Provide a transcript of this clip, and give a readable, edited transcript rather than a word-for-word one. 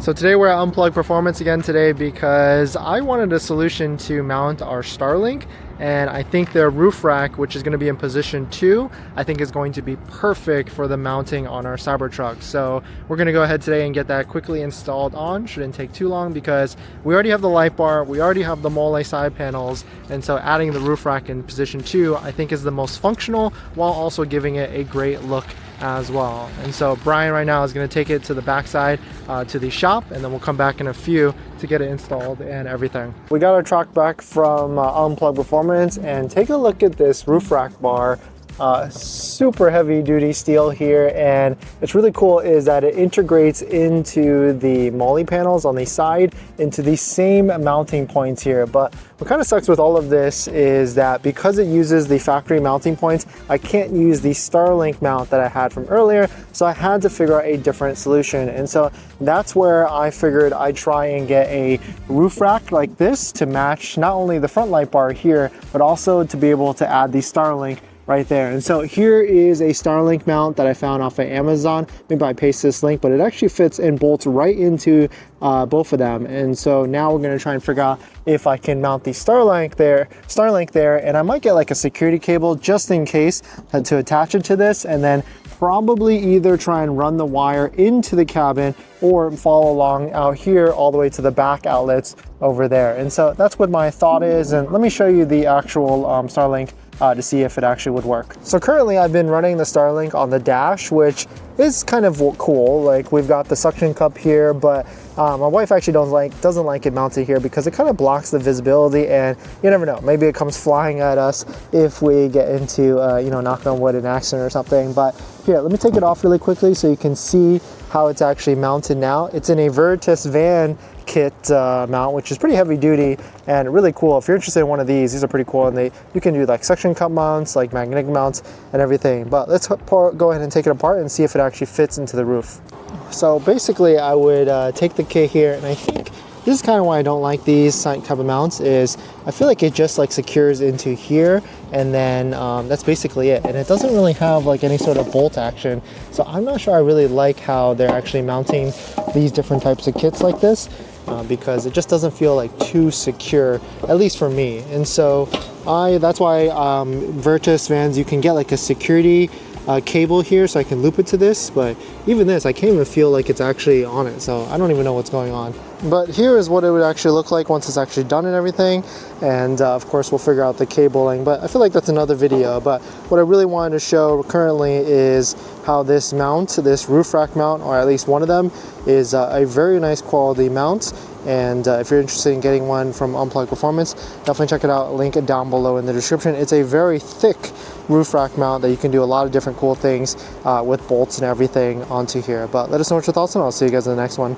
So today we're at Unplugged Performance again today because I wanted a solution to mount our Starlink, and I think the roof rack, which is going to be in position 2, I think is going to be perfect for the mounting on our Cybertruck. So we're going to go ahead today and get that quickly installed on. Shouldn't take too long because we already have the light bar, we already have the mole side panels, and so adding the roof rack in position 2 I think is the most functional while also giving it a great look as well. And so Brian right now is going to take it to the backside to the shop, and then we'll come back in a few to get it installed and everything. We got our truck back from Unplugged Performance, and take a look at this roof rack bar. Super heavy duty steel here, and what's really cool is that it integrates into the MOLLE panels on the side into the same mounting points here. But what kind of sucks with all of this is that because it uses the factory mounting points, I can't use the Starlink mount that I had from earlier, so I had to figure out a different solution. And so that's where I figured I'd try and get a roof rack like this to match not only the front light bar here, but also to be able to add the Starlink right there. And so here is a Starlink mount that I found off of Amazon. Maybe I paste this link, but it actually fits and bolts right into both of them. And so now we're going to try and figure out if I can mount the Starlink there, and I might get like a security cable just in case to attach it to this, and then probably either try and run the wire into the cabin or follow along out here all the way to the back outlets over there. And so that's what my thought is, and let me show you the actual Starlink to see if it actually would work. So currently I've been running the Starlink on the dash, which is kind of cool. Like, we've got the suction cup here, but my wife actually doesn't like it mounted here because it kind of blocks the visibility, and you never know, maybe it comes flying at us if we get into you know, knock on wood, an accident or something. But here, let me take it off really quickly so you can see how it's actually mounted now. It's in a Veritas van kit mount, which is pretty heavy duty and really cool. If you're interested in one of these are pretty cool, and you can do like suction cup mounts, like magnetic mounts and everything. But let's go ahead and take it apart and see if it actually fits into the roof. So basically I would take the kit here, and I think this is kind of why I don't like these type of mounts, is I feel like it just like secures into here, and then that's basically it. And it doesn't really have like any sort of bolt action. So I'm not sure I really like how they're actually mounting these different types of kits like this, because it just doesn't feel like too secure, at least for me. And so that's why Veritas vans, you can get like a security cable here so I can loop it to this, but even this I can't even feel like it's actually on it, so I don't even know what's going on. But here is what it would actually look like once it's actually done and everything, and of course we'll figure out the cabling, but I feel like that's another video. But what I really wanted to show currently is how this mount, this roof rack mount, or at least one of them, is a very nice quality mount. And if you're interested in getting one from Unplugged Performance, definitely check it out. Link it down below in the description. It's a very thick roof rack mount that you can do a lot of different cool things with bolts and everything onto here. But let us know what your thoughts are, and I'll see you guys in the next one.